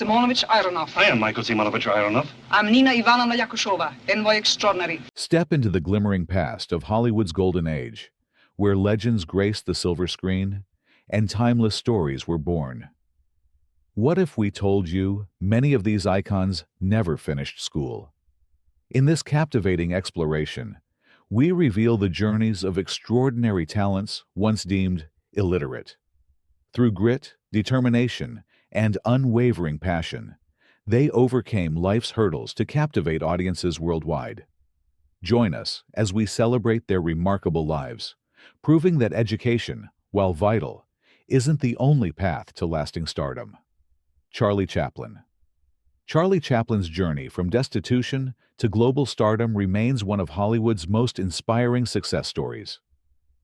Simonovich Ironov. I am Michael Simonovich Ironov. I'm Nina Ivanovna Yakushova, envoy extraordinary. Step into the glimmering past of Hollywood's golden age, where legends graced the silver screen and timeless stories were born. What if we told you many of these icons never finished school? In this captivating exploration, we reveal the journeys of extraordinary talents once deemed illiterate. Through grit, determination, and unwavering passion, they overcame life's hurdles to captivate audiences worldwide. Join us as we celebrate their remarkable lives, proving that education, while vital, isn't the only path to lasting stardom. Charlie Chaplin. Charlie Chaplin's journey from destitution to global stardom remains one of Hollywood's most inspiring success stories.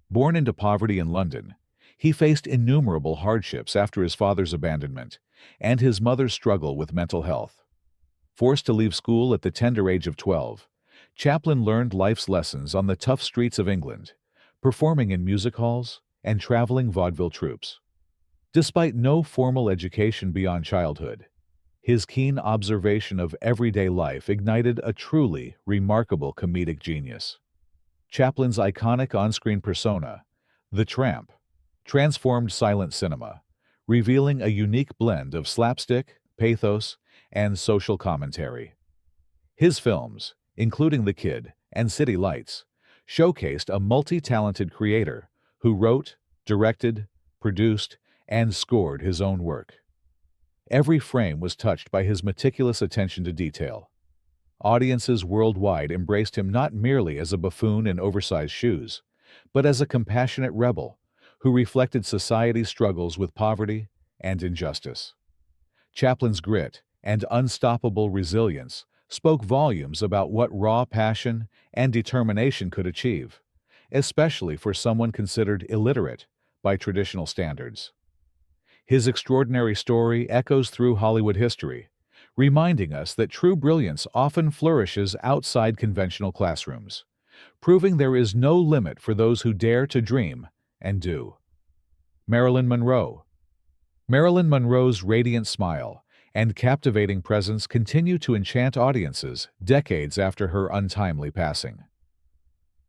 Born into poverty in London, he faced innumerable hardships after his father's abandonment and his mother's struggle with mental health. Forced to leave school at the tender age of 12, Chaplin learned life's lessons on the tough streets of England, performing in music halls and traveling vaudeville troupes. Despite no formal education beyond childhood, his keen observation of everyday life ignited a truly remarkable comedic genius. Chaplin's iconic on-screen persona, the Tramp, transformed silent cinema, revealing a unique blend of slapstick, pathos, and social commentary. His films, including The Kid and City Lights, showcased a multi-talented creator who wrote, directed, produced, and scored his own work. Every frame was touched by his meticulous attention to detail. Audiences worldwide embraced him not merely as a buffoon in oversized shoes, but as a compassionate rebel who reflected society's struggles with poverty and injustice. Chaplin's grit and unstoppable resilience spoke volumes about what raw passion and determination could achieve, especially for someone considered illiterate by traditional standards. His extraordinary story echoes through Hollywood history, reminding us that true brilliance often flourishes outside conventional classrooms, proving there is no limit for those who dare to dream and do. Marilyn Monroe. Marilyn Monroe's radiant smile and captivating presence continue to enchant audiences decades after her untimely passing.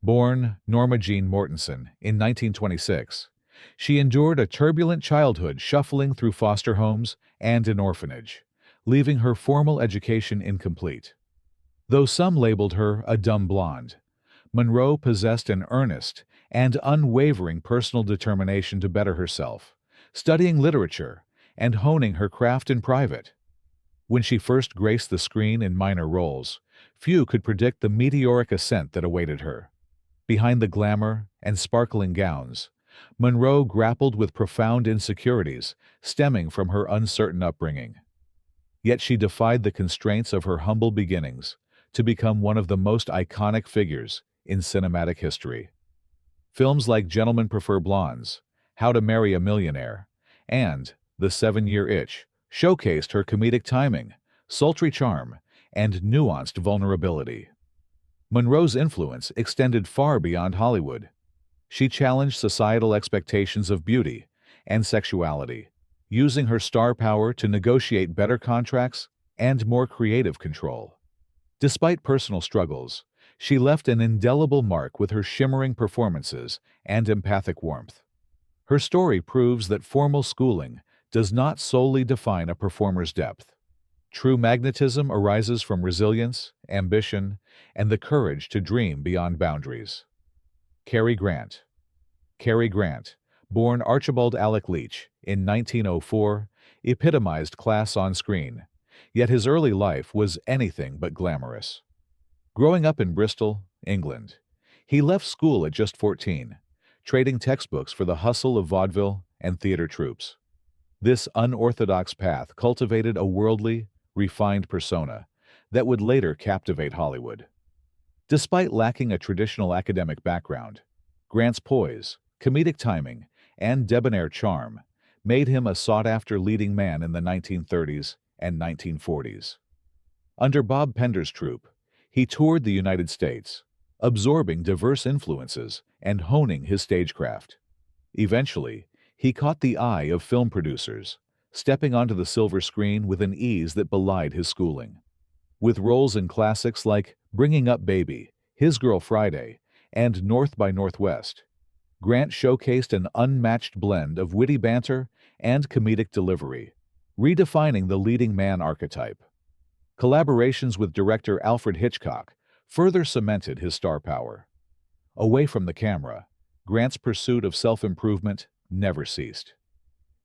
Born Norma Jean Mortensen in 1926, she endured a turbulent childhood shuffling through foster homes and an orphanage, leaving her formal education incomplete. Though some labeled her a dumb blonde, Monroe possessed an earnest and unwavering personal determination to better herself, studying literature and honing her craft in private. When she first graced the screen in minor roles, few could predict the meteoric ascent that awaited her. Behind the glamour and sparkling gowns, Monroe grappled with profound insecurities stemming from her uncertain upbringing. Yet she defied the constraints of her humble beginnings to become one of the most iconic figures in cinematic history. Films like Gentlemen Prefer Blondes, How to Marry a Millionaire, and The 7-Year Itch showcased her comedic timing, sultry charm, and nuanced vulnerability. Monroe's influence extended far beyond Hollywood. She challenged societal expectations of beauty and sexuality, using her star power to negotiate better contracts and more creative control. Despite personal struggles, she left an indelible mark with her shimmering performances and empathic warmth. Her story proves that formal schooling does not solely define a performer's depth. True magnetism arises from resilience, ambition, and the courage to dream beyond boundaries. Cary Grant. Cary Grant, born Archibald Alec Leach in 1904, epitomized class on screen, yet his early life was anything but glamorous. Growing up in Bristol, England, he left school at just 14, trading textbooks for the hustle of vaudeville and theater troupes. This unorthodox path cultivated a worldly, refined persona that would later captivate Hollywood. Despite lacking a traditional academic background, Grant's poise, comedic timing, and debonair charm made him a sought-after leading man in the 1930s and 1940s. Under Bob Pender's troupe, he toured the United States, absorbing diverse influences and honing his stagecraft. Eventually, he caught the eye of film producers, stepping onto the silver screen with an ease that belied his schooling. With roles in classics like Bringing Up Baby, His Girl Friday, and North by Northwest, Grant showcased an unmatched blend of witty banter and comedic delivery, redefining the leading man archetype. Collaborations with director Alfred Hitchcock further cemented his star power. Away from the camera, Grant's pursuit of self-improvement never ceased.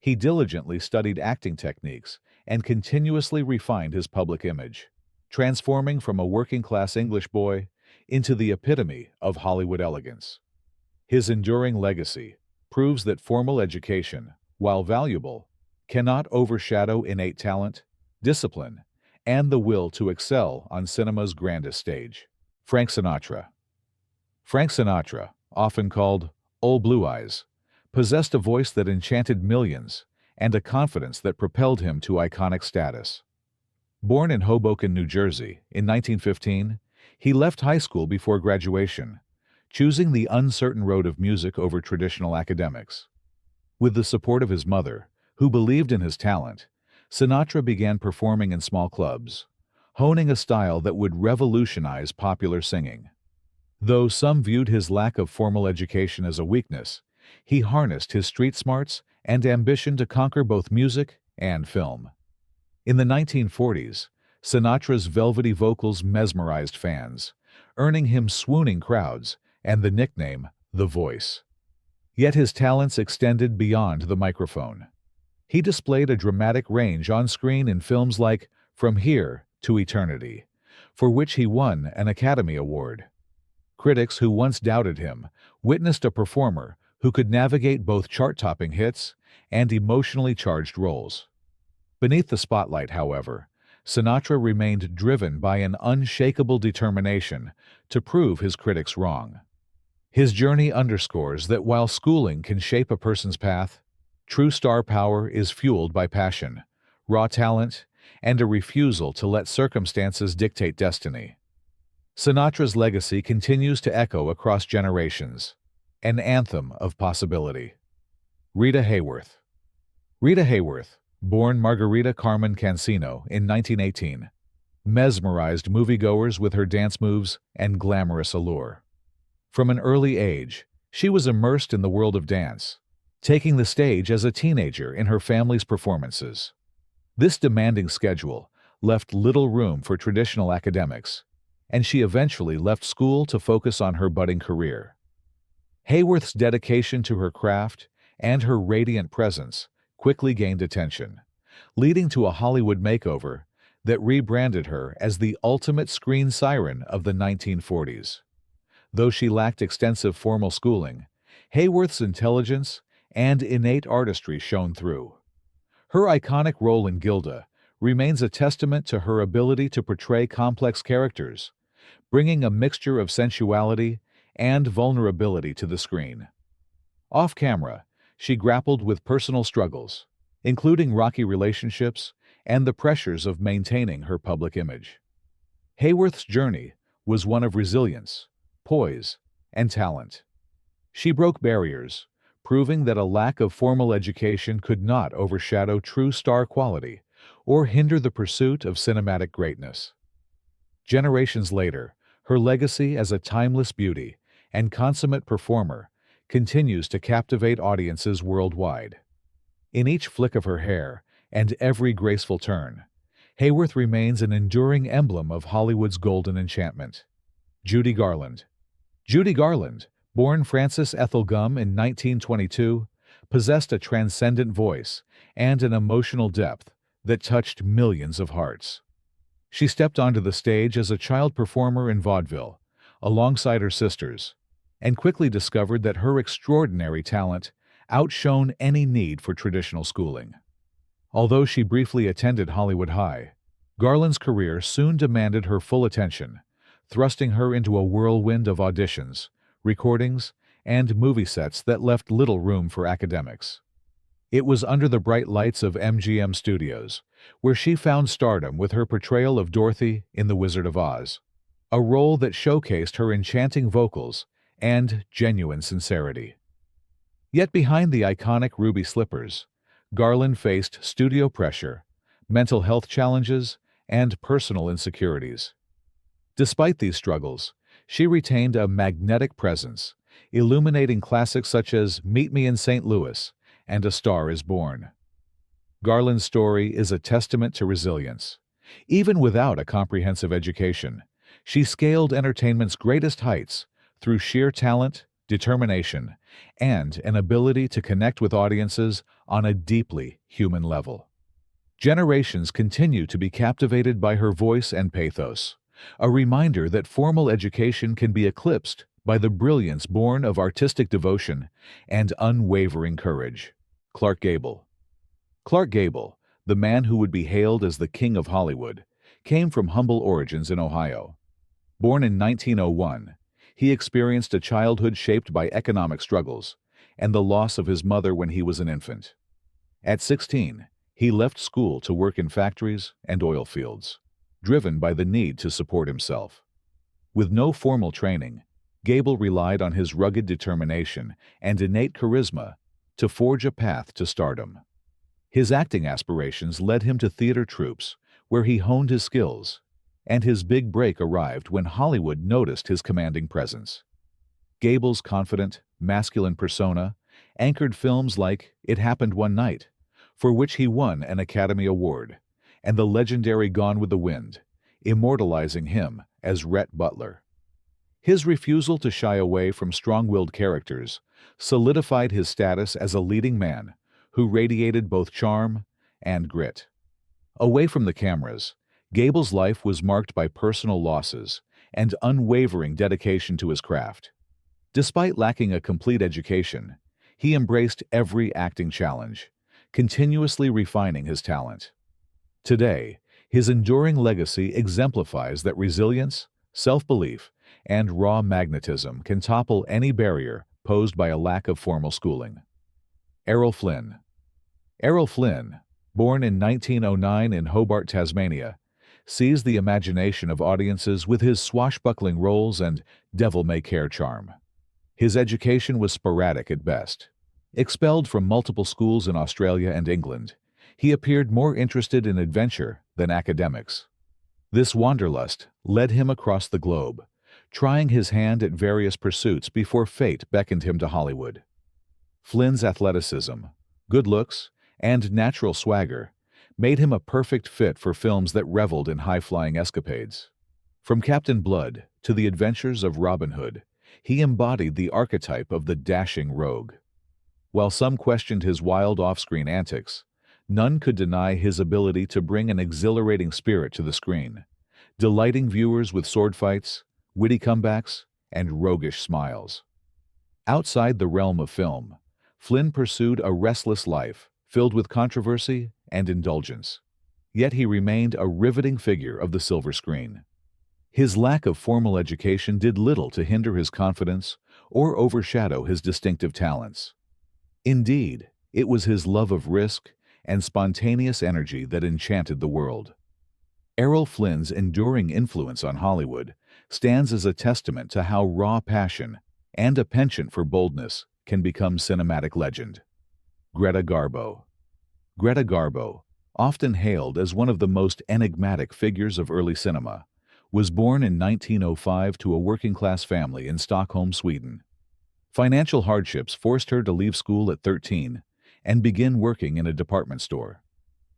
He diligently studied acting techniques and continuously refined his public image, transforming from a working-class English boy into the epitome of Hollywood elegance. His enduring legacy proves that formal education, while valuable, cannot overshadow innate talent, discipline, and the will to excel on cinema's grandest stage. Frank Sinatra. Frank Sinatra, often called Old Blue Eyes, possessed a voice that enchanted millions and a confidence that propelled him to iconic status. Born in Hoboken, New Jersey, in 1915, he left high school before graduation, choosing the uncertain road of music over traditional academics. With the support of his mother, who believed in his talent, Sinatra began performing in small clubs, honing a style that would revolutionize popular singing. Though some viewed his lack of formal education as a weakness, he harnessed his street smarts and ambition to conquer both music and film. In the 1940s, Sinatra's velvety vocals mesmerized fans, earning him swooning crowds and the nickname The Voice. Yet his talents extended beyond the microphone. He displayed a dramatic range on screen in films like From Here to Eternity, for which he won an Academy Award. Critics who once doubted him witnessed a performer who could navigate both chart-topping hits and emotionally charged roles. Beneath the spotlight, however, Sinatra remained driven by an unshakable determination to prove his critics wrong. His journey underscores that while schooling can shape a person's path, true star power is fueled by passion, raw talent, and a refusal to let circumstances dictate destiny. Sinatra's legacy continues to echo across generations, an anthem of possibility. Rita Hayworth. Rita Hayworth, born Margarita Carmen Cancino in 1918, mesmerized moviegoers with her dance moves and glamorous allure. From an early age, she was immersed in the world of dance, taking the stage as a teenager in her family's performances. This demanding schedule left little room for traditional academics, and she eventually left school to focus on her budding career. Hayworth's dedication to her craft and her radiant presence quickly gained attention, leading to a Hollywood makeover that rebranded her as the ultimate screen siren of the 1940s. Though she lacked extensive formal schooling, Hayworth's intelligence and innate artistry shone through. Her iconic role in Gilda remains a testament to her ability to portray complex characters, bringing a mixture of sensuality and vulnerability to the screen. Off-camera, she grappled with personal struggles, including rocky relationships and the pressures of maintaining her public image. Hayworth's journey was one of resilience, poise, and talent. She broke barriers, proving that a lack of formal education could not overshadow true star quality or hinder the pursuit of cinematic greatness. Generations later, her legacy as a timeless beauty and consummate performer continues to captivate audiences worldwide. In each flick of her hair and every graceful turn, Hayworth remains an enduring emblem of Hollywood's golden enchantment. Judy Garland. Judy Garland, born Frances Ethel Gumm in 1922, possessed a transcendent voice and an emotional depth that touched millions of hearts. She stepped onto the stage as a child performer in vaudeville, alongside her sisters, and quickly discovered that her extraordinary talent outshone any need for traditional schooling. Although she briefly attended Hollywood High, Garland's career soon demanded her full attention, thrusting her into a whirlwind of auditions, recordings, and movie sets that left little room for academics. It was under the bright lights of MGM Studios, where she found stardom with her portrayal of Dorothy in The Wizard of Oz, a role that showcased her enchanting vocals and genuine sincerity. Yet behind the iconic ruby slippers, Garland faced studio pressure, mental health challenges, and personal insecurities. Despite these struggles, she retained a magnetic presence, illuminating classics such as Meet Me in St. Louis and A Star is Born. Garland's story is a testament to resilience. Even without a comprehensive education, she scaled entertainment's greatest heights through sheer talent, determination, and an ability to connect with audiences on a deeply human level. Generations continue to be captivated by her voice and pathos, a reminder that formal education can be eclipsed by the brilliance born of artistic devotion and unwavering courage. Clark Gable. Clark Gable, the man who would be hailed as the King of Hollywood, came from humble origins in Ohio. Born in 1901, he experienced a childhood shaped by economic struggles and the loss of his mother when he was an infant. At 16, he left school to work in factories and oil fields, driven by the need to support himself. With no formal training, Gable relied on his rugged determination and innate charisma to forge a path to stardom. His acting aspirations led him to theater troupes, where he honed his skills, and his big break arrived when Hollywood noticed his commanding presence. Gable's confident, masculine persona anchored films like It Happened One Night, for which he won an Academy Award, and the legendary Gone with the Wind, immortalizing him as Rhett Butler. His refusal to shy away from strong-willed characters solidified his status as a leading man who radiated both charm and grit. Away from the cameras, Gable's life was marked by personal losses and unwavering dedication to his craft. Despite lacking a complete education, he embraced every acting challenge, continuously refining his talent. Today, his enduring legacy exemplifies that resilience, self-belief, and raw magnetism can topple any barrier posed by a lack of formal schooling. Errol Flynn. Errol Flynn, born in 1909 in Hobart, Tasmania, seized the imagination of audiences with his swashbuckling roles and devil-may-care charm. His education was sporadic at best. Expelled from multiple schools in Australia and England, he appeared more interested in adventure than academics. This wanderlust led him across the globe, trying his hand at various pursuits before fate beckoned him to Hollywood. Flynn's athleticism, good looks, and natural swagger made him a perfect fit for films that reveled in high-flying escapades. From Captain Blood to The Adventures of Robin Hood, he embodied the archetype of the dashing rogue. While some questioned his wild off-screen antics, none could deny his ability to bring an exhilarating spirit to the screen, delighting viewers with sword fights, witty comebacks, and roguish smiles. Outside the realm of film, Flynn pursued a restless life filled with controversy and indulgence. Yet he remained a riveting figure of the silver screen. His lack of formal education did little to hinder his confidence or overshadow his distinctive talents. Indeed, it was his love of risk and spontaneous energy that enchanted the world. Errol Flynn's enduring influence on Hollywood stands as a testament to how raw passion and a penchant for boldness can become cinematic legend. Greta Garbo. Greta Garbo, often hailed as one of the most enigmatic figures of early cinema, was born in 1905 to a working-class family in Stockholm, Sweden. Financial hardships forced her to leave school at 13 and begin working in a department store.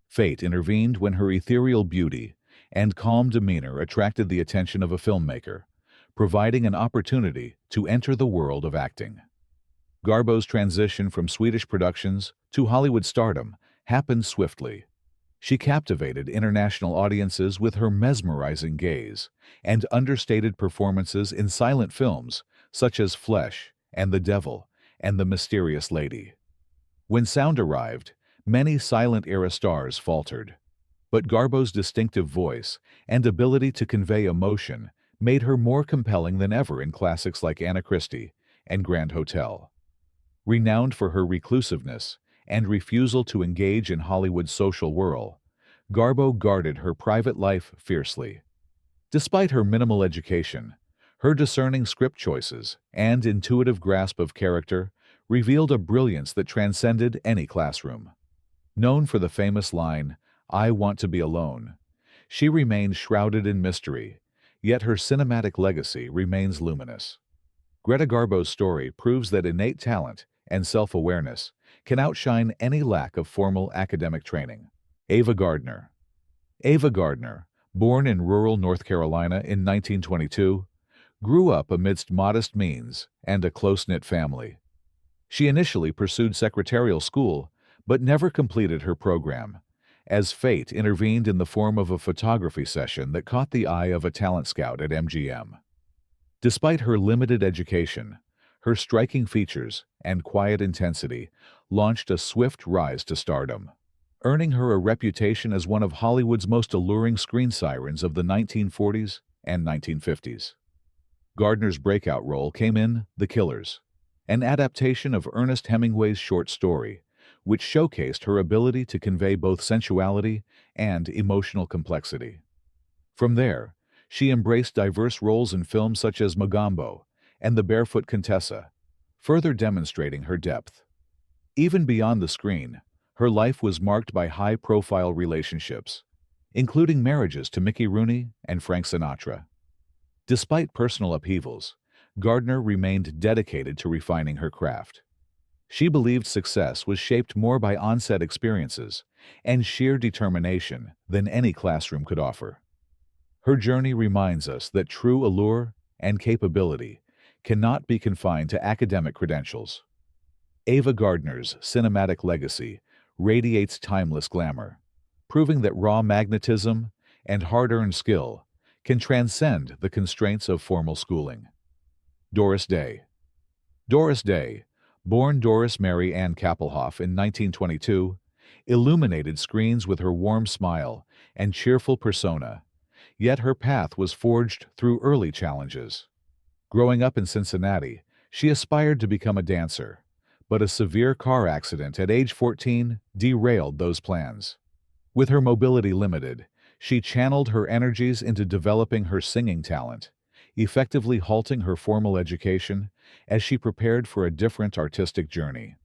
Fate intervened when her ethereal beauty and calm demeanor attracted the attention of a filmmaker, providing an opportunity to enter the world of acting. Garbo's transition from Swedish productions to Hollywood stardom happened swiftly. She captivated international audiences with her mesmerizing gaze and understated performances in silent films such as Flesh and the Devil and the Mysterious Lady. When sound arrived, many silent-era stars faltered, but Garbo's distinctive voice and ability to convey emotion made her more compelling than ever in classics like Anna Christie and Grand Hotel. Renowned for her reclusiveness and refusal to engage in Hollywood's social whirl, Garbo guarded her private life fiercely. Despite her minimal education, her discerning script choices and intuitive grasp of character revealed a brilliance that transcended any classroom. Known for the famous line, "I want to be alone," she remained shrouded in mystery, yet her cinematic legacy remains luminous. Greta Garbo's story proves that innate talent and self-awareness can outshine any lack of formal academic training. Ava Gardner. Ava Gardner, born in rural North Carolina in 1922, grew up amidst modest means and a close-knit family. She initially pursued secretarial school, but never completed her program, as fate intervened in the form of a photography session that caught the eye of a talent scout at MGM. Despite her limited education, her striking features and quiet intensity launched a swift rise to stardom, earning her a reputation as one of Hollywood's most alluring screen sirens of the 1940s and 1950s. Gardner's breakout role came in The Killers, an adaptation of Ernest Hemingway's short story, which showcased her ability to convey both sensuality and emotional complexity. From there, she embraced diverse roles in films such as Mogambo and The Barefoot Contessa, further demonstrating her depth. Even beyond the screen, her life was marked by high-profile relationships, including marriages to Mickey Rooney and Frank Sinatra. Despite personal upheavals, Gardner remained dedicated to refining her craft. She believed success was shaped more by on-set experiences and sheer determination than any classroom could offer. Her journey reminds us that true allure and capability cannot be confined to academic credentials. Ava Gardner's cinematic legacy radiates timeless glamour, proving that raw magnetism and hard-earned skill can transcend the constraints of formal schooling. Doris Day. Doris Day, born Doris Mary Ann Kappelhoff in 1922, illuminated screens with her warm smile and cheerful persona, yet her path was forged through early challenges. Growing up in Cincinnati, she aspired to become a dancer, but a severe car accident at age 14 derailed those plans. With her mobility limited, she channeled her energies into developing her singing talent, effectively halting her formal education as she prepared for a different artistic journey.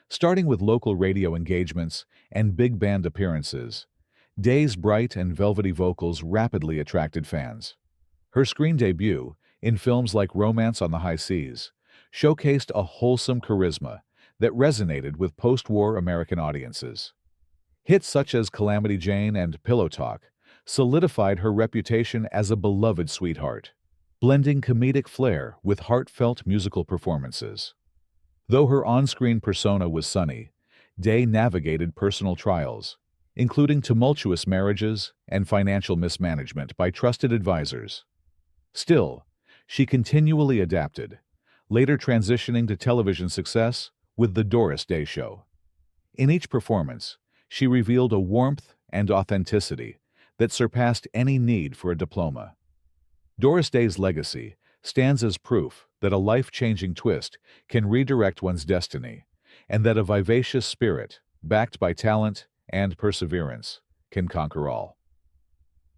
Starting with local radio engagements and big band appearances, Day's bright and velvety vocals rapidly attracted fans. Her screen debut, in films like Romance on the High Seas, showcased a wholesome charisma that resonated with post-war American audiences. Hits such as Calamity Jane and Pillow Talk solidified her reputation as a beloved sweetheart, blending comedic flair with heartfelt musical performances. Though her on-screen persona was sunny, Day navigated personal trials, including tumultuous marriages and financial mismanagement by trusted advisors. Still, she continually adapted, later transitioning to television success with The Doris Day Show. In each performance, she revealed a warmth and authenticity that surpassed any need for a diploma. Doris Day's legacy stands as proof that a life-changing twist can redirect one's destiny, and that a vivacious spirit, backed by talent and perseverance, can conquer all.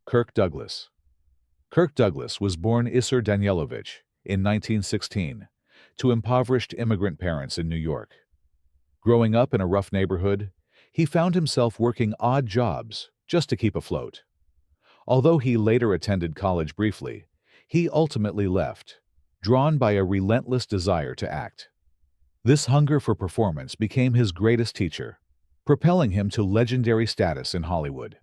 Kirk Douglas. Kirk Douglas was born Isser Danielovich in 1916 to impoverished immigrant parents in New York. Growing up in a rough neighborhood, he found himself working odd jobs just to keep afloat. Although he later attended college briefly, he ultimately left, drawn by a relentless desire to act. This hunger for performance became his greatest teacher, propelling him to legendary status in Hollywood.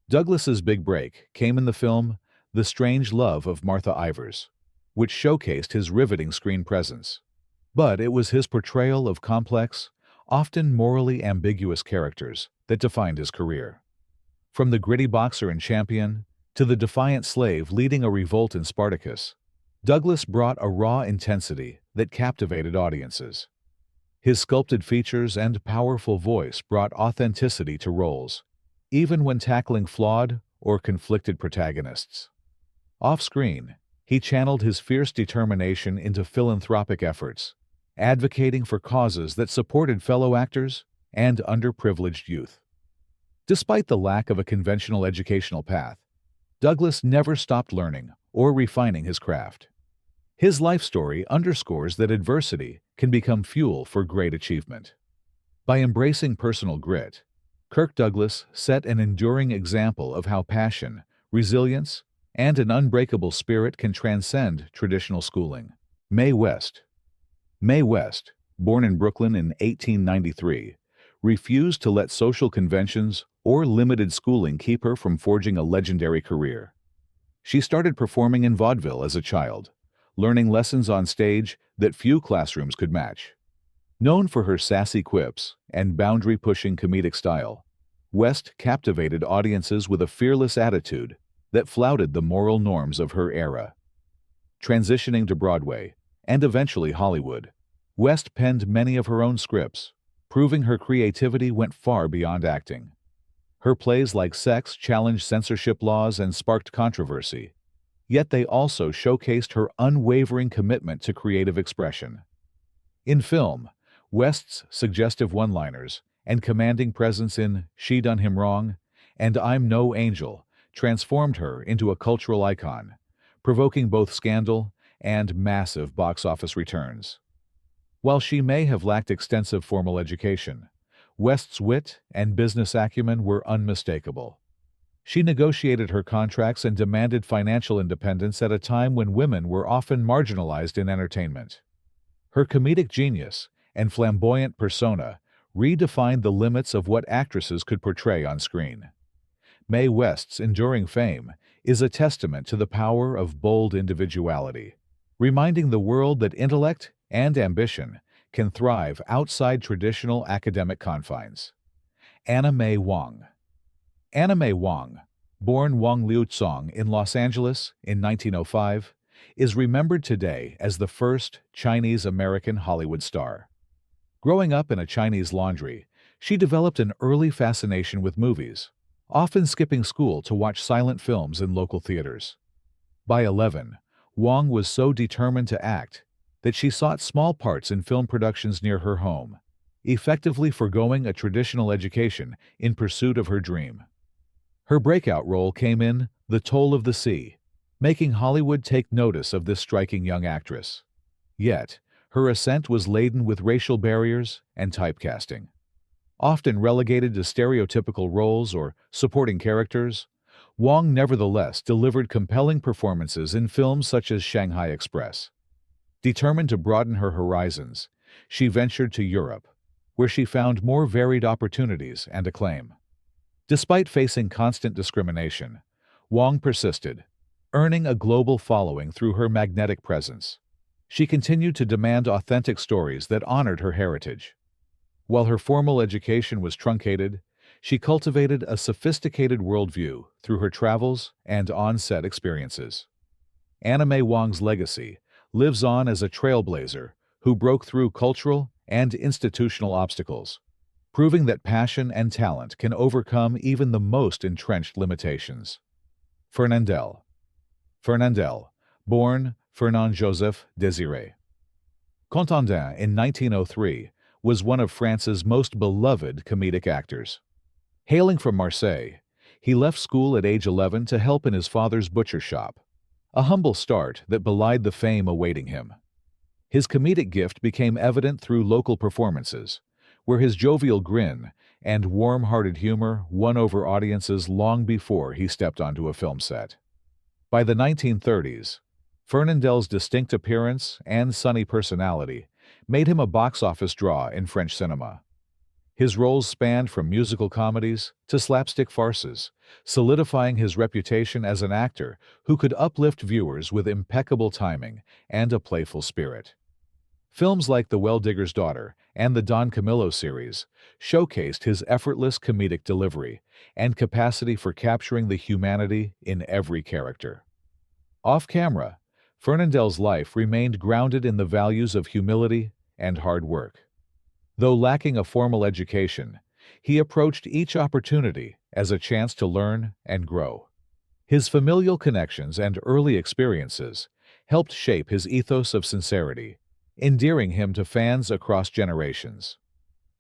Douglas's big break came in the film The Strange Love of Martha Ivers, which showcased his riveting screen presence. But it was his portrayal of complex, often morally ambiguous characters that defined his career. From the gritty boxer in Champion to the defiant slave leading a revolt in Spartacus, Douglas brought a raw intensity that captivated audiences. His sculpted features and powerful voice brought authenticity to roles, even when tackling flawed or conflicted protagonists. Off-screen, he channeled his fierce determination into philanthropic efforts, advocating for causes that supported fellow actors and underprivileged youth. Despite the lack of a conventional educational path, Douglas never stopped learning or refining his craft. His life story underscores that adversity can become fuel for great achievement. By embracing personal grit, Kirk Douglas set an enduring example of how passion, resilience, and an unbreakable spirit can transcend traditional schooling. Mae West. Mae West, born in Brooklyn in 1893, refused to let social conventions or limited schooling keep her from forging a legendary career. She started performing in vaudeville as a child, learning lessons on stage that few classrooms could match. Known for her sassy quips and boundary-pushing comedic style, West captivated audiences with a fearless attitude that flouted the moral norms of her era. Transitioning to Broadway, and eventually Hollywood, West penned many of her own scripts, proving her creativity went far beyond acting. Her plays like Sex challenged censorship laws and sparked controversy, yet they also showcased her unwavering commitment to creative expression. In film, West's suggestive one-liners and commanding presence in She Done Him Wrong and I'm No Angel transformed her into a cultural icon, provoking both scandal and massive box office returns. While she may have lacked extensive formal education, West's wit and business acumen were unmistakable. She negotiated her contracts and demanded financial independence at a time when women were often marginalized in entertainment. Her comedic genius and flamboyant persona redefined the limits of what actresses could portray on screen. Mae West's enduring fame is a testament to the power of bold individuality, reminding the world that intellect and ambition can thrive outside traditional academic confines. May Wong. May Wong, born Wong Liu Tsong in Los Angeles in 1905, is remembered today as the first Chinese-American Hollywood star. Growing up in a Chinese laundry, she developed an early fascination with movies, often skipping school to watch silent films in local theaters. By 11, Wong was so determined to act that she sought small parts in film productions near her home, effectively forgoing a traditional education in pursuit of her dream. Her breakout role came in The Toll of the Sea, making Hollywood take notice of this striking young actress. Yet, her ascent was laden with racial barriers and typecasting. Often relegated to stereotypical roles or supporting characters, Wong nevertheless delivered compelling performances in films such as Shanghai Express. Determined to broaden her horizons, she ventured to Europe, where she found more varied opportunities and acclaim. Despite facing constant discrimination, Wong persisted, earning a global following through her magnetic presence. She continued to demand authentic stories that honored her heritage. While her formal education was truncated, she cultivated a sophisticated worldview through her travels and on-set experiences. May Wong's legacy lives on as a trailblazer who broke through cultural and institutional obstacles, proving that passion and talent can overcome even the most entrenched limitations. Fernandel. Fernandel, born Fernand-Joseph Désiré Contandin in 1903, was one of France's most beloved comedic actors. Hailing from Marseille, he left school at age 11 to help in his father's butcher shop, a humble start that belied the fame awaiting him. His comedic gift became evident through local performances, where his jovial grin and warm-hearted humor won over audiences long before he stepped onto a film set. By the 1930s, Fernandel's distinct appearance and sunny personality made him a box office draw in French cinema. His roles spanned from musical comedies to slapstick farces, solidifying his reputation as an actor who could uplift viewers with impeccable timing and a playful spirit. Films like The Well-Digger's Daughter and the Don Camillo series showcased his effortless comedic delivery and capacity for capturing the humanity in every character. Off-camera, Fernandel's life remained grounded in the values of humility and hard work. Though lacking a formal education, he approached each opportunity as a chance to learn and grow. His familial connections and early experiences helped shape his ethos of sincerity, endearing him to fans across generations.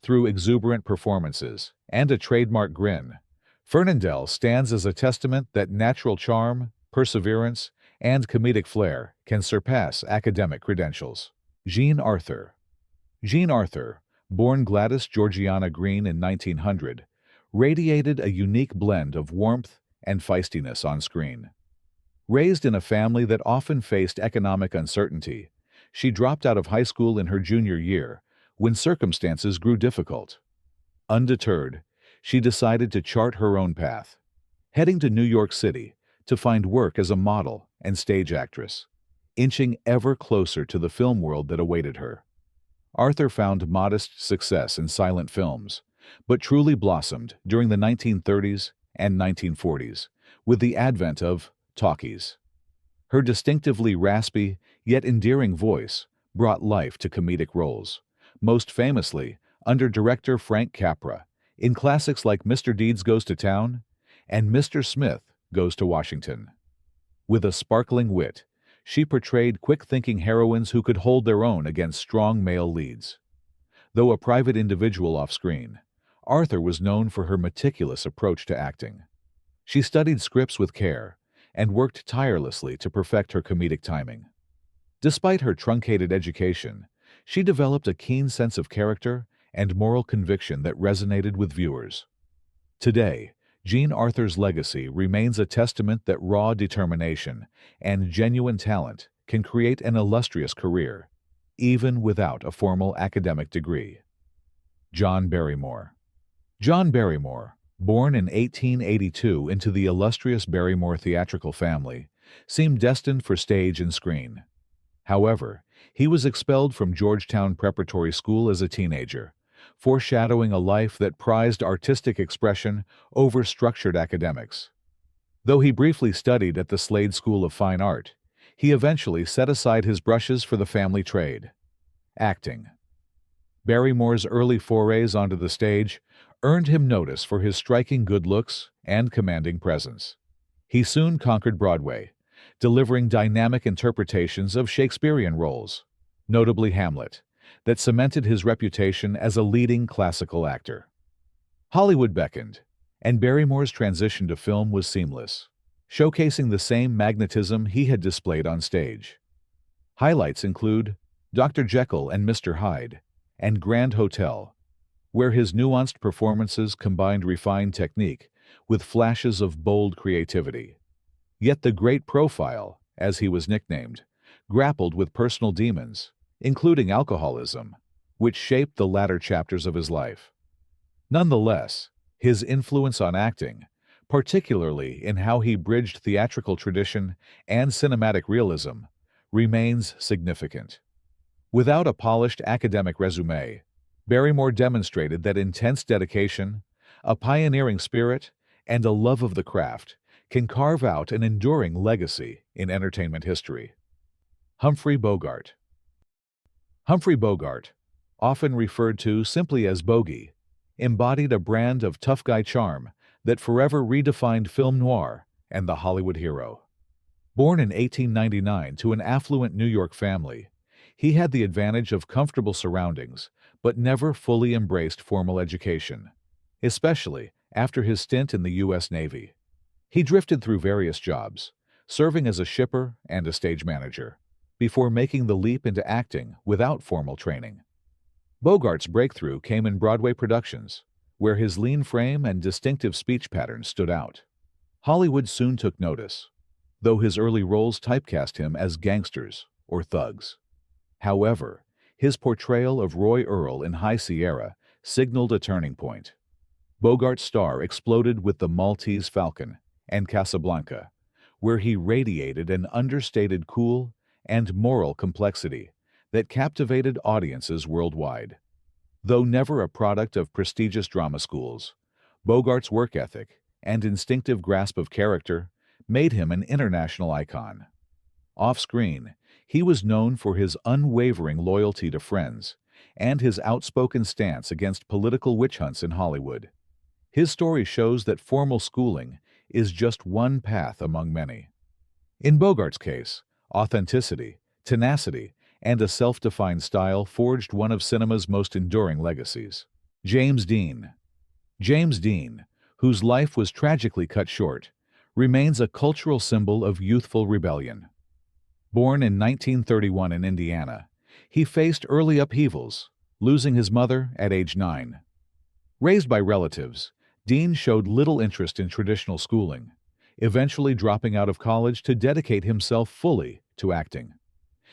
Through exuberant performances and a trademark grin, Fernandel stands as a testament that natural charm, perseverance, and comedic flair can surpass academic credentials. Jean Arthur. Jean Arthur, born Gladys Georgiana Green in 1900, radiated a unique blend of warmth and feistiness on screen. Raised in a family that often faced economic uncertainty, she dropped out of high school in her junior year when circumstances grew difficult. Undeterred, she decided to chart her own path, heading to New York City to find work as a model and stage actress, inching ever closer to the film world that awaited her. Arthur found modest success in silent films, but truly blossomed during the 1930s and 1940s with the advent of talkies. Her distinctively raspy yet endearing voice brought life to comedic roles, most famously under director Frank Capra in classics like Mr. Deeds Goes to Town and Mr. Smith Goes to Washington. With a sparkling wit, she portrayed quick-thinking heroines who could hold their own against strong male leads. Though a private individual off-screen, Arthur was known for her meticulous approach to acting. She studied scripts with care and worked tirelessly to perfect her comedic timing. Despite her truncated education, she developed a keen sense of character and moral conviction that resonated with viewers. Today, Jean Arthur's legacy remains a testament that raw determination and genuine talent can create an illustrious career, even without a formal academic degree. John Barrymore. John Barrymore, born in 1882 into the illustrious Barrymore theatrical family, seemed destined for stage and screen. However, he was expelled from Georgetown Preparatory School as a teenager, foreshadowing a life that prized artistic expression over structured academics. Though he briefly studied at the Slade School of Fine Art, he eventually set aside his brushes for the family trade: acting. Barrymore's early forays onto the stage earned him notice for his striking good looks and commanding presence. He soon conquered Broadway, delivering dynamic interpretations of Shakespearean roles, notably Hamlet, that cemented his reputation as a leading classical actor. Hollywood beckoned, and Barrymore's transition to film was seamless, showcasing the same magnetism he had displayed on stage. Highlights include Dr. Jekyll and Mr. Hyde and Grand Hotel, where his nuanced performances combined refined technique with flashes of bold creativity. Yet the Great Profile, as he was nicknamed, grappled with personal demons, including alcoholism, which shaped the latter chapters of his life. Nonetheless, his influence on acting, particularly in how he bridged theatrical tradition and cinematic realism, remains significant. Without a polished academic resume, Barrymore demonstrated that intense dedication, a pioneering spirit, and a love of the craft can carve out an enduring legacy in entertainment history. Humphrey Bogart. Humphrey Bogart, often referred to simply as Bogey, embodied a brand of tough guy charm that forever redefined film noir and the Hollywood hero. Born in 1899 to an affluent New York family, he had the advantage of comfortable surroundings but never fully embraced formal education, especially after his stint in the U.S. Navy. He drifted through various jobs, serving as a shipper and a stage manager, before making the leap into acting without formal training. Bogart's breakthrough came in Broadway productions, where his lean frame and distinctive speech patterns stood out. Hollywood soon took notice, though his early roles typecast him as gangsters or thugs. However, his portrayal of Roy Earle in High Sierra signaled a turning point. Bogart's star exploded with The Maltese Falcon and Casablanca, where he radiated an understated cool and moral complexity that captivated audiences worldwide. Though never a product of prestigious drama schools, Bogart's work ethic and instinctive grasp of character made him an international icon. Off-screen, he was known for his unwavering loyalty to friends and his outspoken stance against political witch hunts in Hollywood. His story shows that formal schooling is just one path among many. In Bogart's case, authenticity, tenacity, and a self-defined style forged one of cinema's most enduring legacies. James Dean. James Dean, whose life was tragically cut short, remains a cultural symbol of youthful rebellion. Born in 1931 in Indiana, he faced early upheavals, losing his mother at age 9. Raised by relatives, Dean showed little interest in traditional schooling, eventually dropping out of college to dedicate himself fully to acting.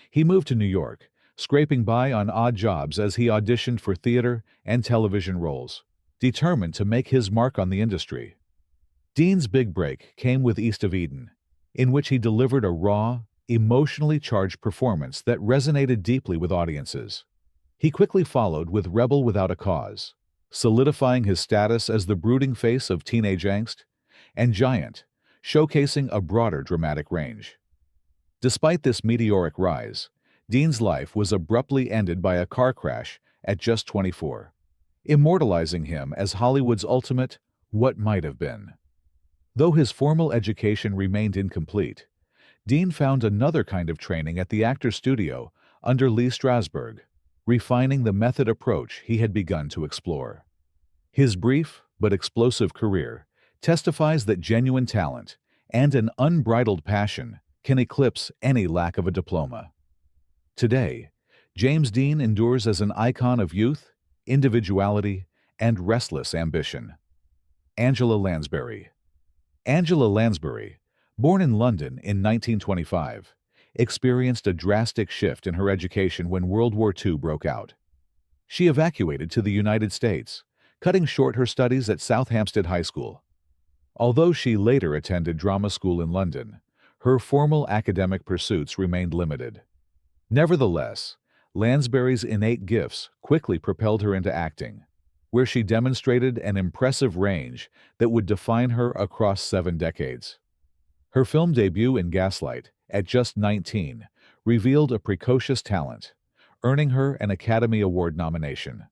He moved to New York, scraping by on odd jobs as he auditioned for theater and television roles, determined to make his mark on the industry. Dean's big break came with East of Eden, in which he delivered a raw, emotionally charged performance that resonated deeply with audiences. He quickly followed with Rebel Without a Cause, solidifying his status as the brooding face of teenage angst, and Giant, showcasing a broader dramatic range. Despite this meteoric rise, Dean's life was abruptly ended by a car crash at just 24, immortalizing him as Hollywood's ultimate what might have been. Though his formal education remained incomplete, Dean found another kind of training at the Actors Studio under Lee Strasberg, refining the method approach he had begun to explore. His brief but explosive career testifies that genuine talent and an unbridled passion can eclipse any lack of a diploma. Today, James Dean endures as an icon of youth, individuality, and restless ambition. Angela Lansbury. Angela Lansbury, born in London in 1925, experienced a drastic shift in her education when World War II broke out. She evacuated to the United States, cutting short her studies at Southampton High School. Although she later attended drama school in London, her formal academic pursuits remained limited. Nevertheless, Lansbury's innate gifts quickly propelled her into acting, where she demonstrated an impressive range that would define her across 7 decades. Her film debut in Gaslight, at just 19, revealed a precocious talent, earning her an Academy Award nomination.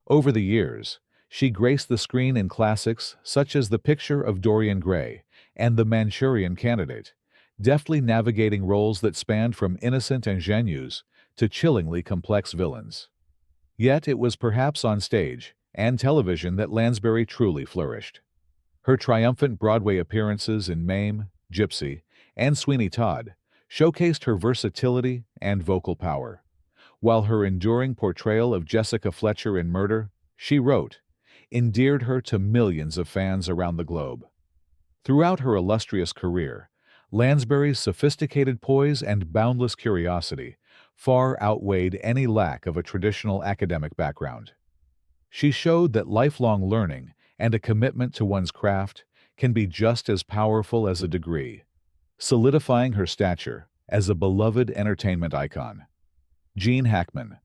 Over the years, she graced the screen in classics such as The Picture of Dorian Gray and The Manchurian Candidate, deftly navigating roles that spanned from innocent ingenues to chillingly complex villains. Yet it was perhaps on stage and television that Lansbury truly flourished. Her triumphant Broadway appearances in Mame, Gypsy, and Sweeney Todd showcased her versatility and vocal power, while her enduring portrayal of Jessica Fletcher in Murder, She Wrote, endeared her to millions of fans around the globe. Throughout her illustrious career, Lansbury's sophisticated poise and boundless curiosity far outweighed any lack of a traditional academic background. She showed that lifelong learning and a commitment to one's craft can be just as powerful as a degree, solidifying her stature as a beloved entertainment icon. Gene Hackman.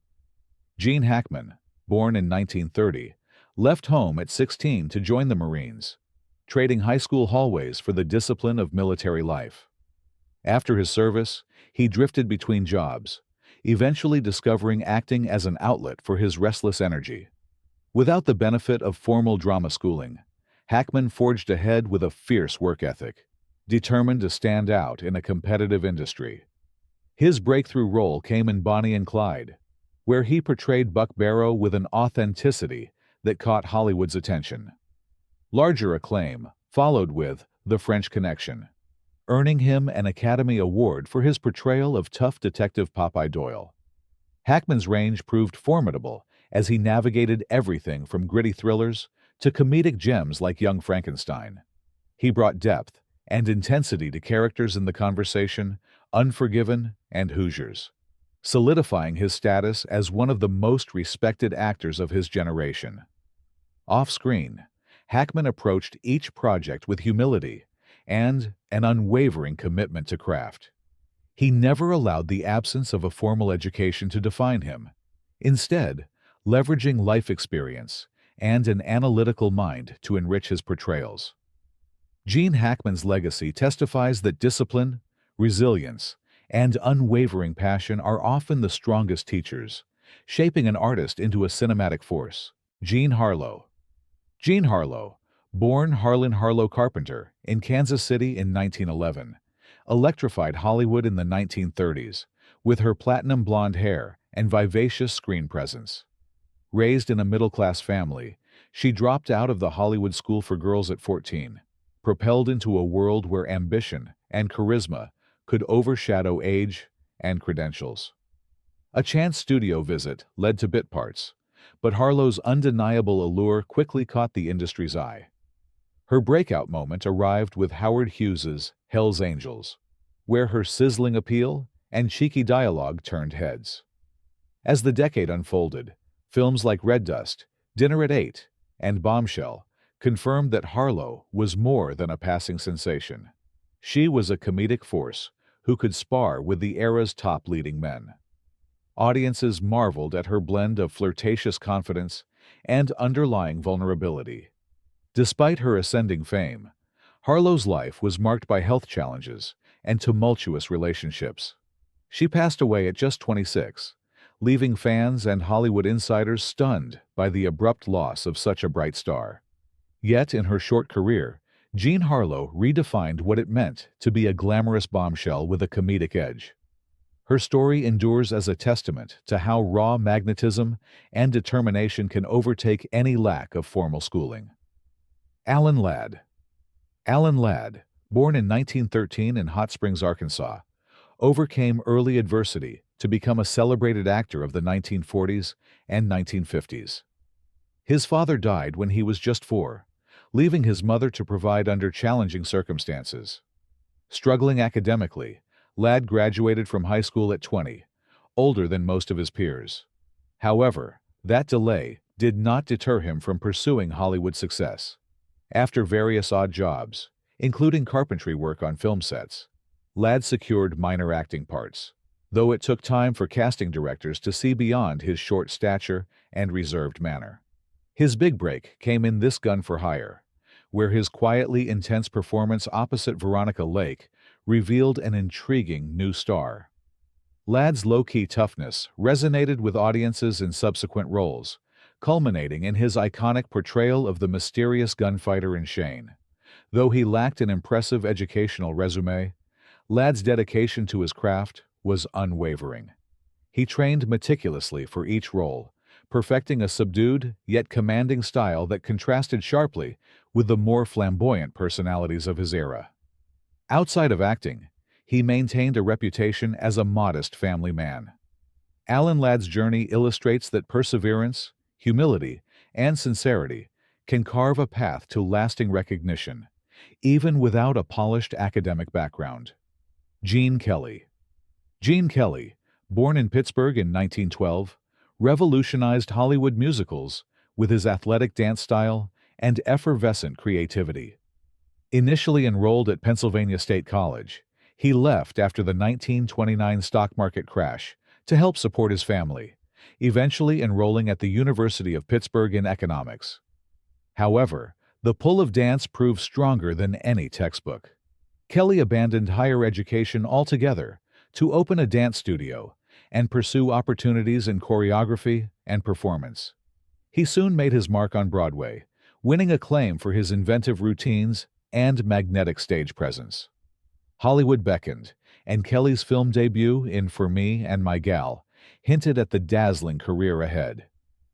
Gene Hackman, born in 1930, left home at 16 to join the Marines, trading high school hallways for the discipline of military life. After his service, he drifted between jobs, eventually discovering acting as an outlet for his restless energy. Without the benefit of formal drama schooling, Hackman forged ahead with a fierce work ethic, determined to stand out in a competitive industry. His breakthrough role came in Bonnie and Clyde, where he portrayed Buck Barrow with an authenticity that caught Hollywood's attention. Larger acclaim followed with The French Connection, earning him an Academy Award for his portrayal of tough detective Popeye Doyle. Hackman's range proved formidable as he navigated everything from gritty thrillers to comedic gems like Young Frankenstein. He brought depth and intensity to characters in The Conversation, Unforgiven, and Hoosiers, solidifying his status as one of the most respected actors of his generation. Off-screen, Hackman approached each project with humility and an unwavering commitment to craft. He never allowed the absence of a formal education to define him, instead leveraging life experience and an analytical mind to enrich his portrayals. Gene Hackman's legacy testifies that discipline, resilience, and unwavering passion are often the strongest teachers, shaping an artist into a cinematic force. Jean Harlow. Jean Harlow, born Harlan Harlow Carpenter in Kansas City in 1911, electrified Hollywood in the 1930s with her platinum blonde hair and vivacious screen presence. Raised in a middle-class family, she dropped out of the Hollywood School for Girls at 14, propelled into a world where ambition and charisma could overshadow age and credentials. A chance studio visit led to bit parts, but Harlow's undeniable allure quickly caught the industry's eye. Her breakout moment arrived with Howard Hughes's Hell's Angels, where her sizzling appeal and cheeky dialogue turned heads. As the decade unfolded, films like Red Dust, Dinner at 8, and Bombshell confirmed that Harlow was more than a passing sensation. She was a comedic force who could spar with the era's top leading men. Audiences marveled at her blend of flirtatious confidence and underlying vulnerability. Despite her ascending fame, Harlow's life was marked by health challenges and tumultuous relationships. She passed away at just 26, leaving fans and Hollywood insiders stunned by the abrupt loss of such a bright star. Yet, in her short career, Jean Harlow redefined what it meant to be a glamorous bombshell with a comedic edge. Her story endures as a testament to how raw magnetism and determination can overtake any lack of formal schooling. Alan Ladd. Alan Ladd, born in 1913 in Hot Springs, Arkansas, overcame early adversity to become a celebrated actor of the 1940s and 1950s. His father died when he was just 4, leaving his mother to provide under challenging circumstances. Struggling academically, Ladd graduated from high school at 20, older than most of his peers. However, that delay did not deter him from pursuing Hollywood success. After various odd jobs, including carpentry work on film sets, Ladd secured minor acting parts, though it took time for casting directors to see beyond his short stature and reserved manner. His big break came in This Gun for Hire, where his quietly intense performance opposite Veronica Lake revealed an intriguing new star. Ladd's low-key toughness resonated with audiences in subsequent roles, culminating in his iconic portrayal of the mysterious gunfighter in Shane. Though he lacked an impressive educational resume, Ladd's dedication to his craft was unwavering. He trained meticulously for each role, perfecting a subdued yet commanding style that contrasted sharply with the more flamboyant personalities of his era. Outside of acting, he maintained a reputation as a modest family man. Alan Ladd's journey illustrates that perseverance, humility, and sincerity can carve a path to lasting recognition, even without a polished academic background. Gene Kelly. Gene Kelly, born in Pittsburgh in 1912, revolutionized Hollywood musicals with his athletic dance style and effervescent creativity. Initially enrolled at Pennsylvania State College, he left after the 1929 stock market crash to help support his family, eventually enrolling at the University of Pittsburgh in economics. However, the pull of dance proved stronger than any textbook. Kelly abandoned higher education altogether to open a dance studio and pursue opportunities in choreography and performance. He soon made his mark on Broadway, winning acclaim for his inventive routines and magnetic stage presence. Hollywood beckoned, and Kelly's film debut in For Me and My Gal hinted at the dazzling career ahead.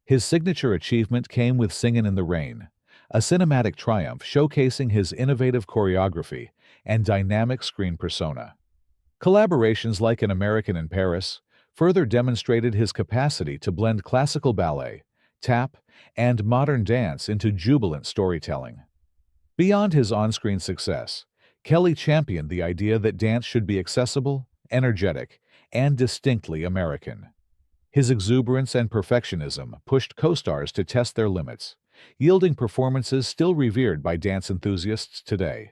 His signature achievement came with Singin' in the Rain, a cinematic triumph showcasing his innovative choreography and dynamic screen persona. Collaborations like An American in Paris further demonstrated his capacity to blend classical ballet, tap, and modern dance into jubilant storytelling. Beyond his on-screen success, Kelly championed the idea that dance should be accessible, energetic, and distinctly American. His exuberance and perfectionism pushed co-stars to test their limits, yielding performances still revered by dance enthusiasts today.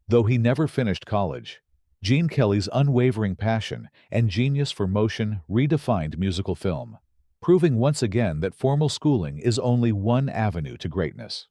Though he never finished college, Gene Kelly's unwavering passion and genius for motion redefined musical film, proving once again that formal schooling is only one avenue to greatness.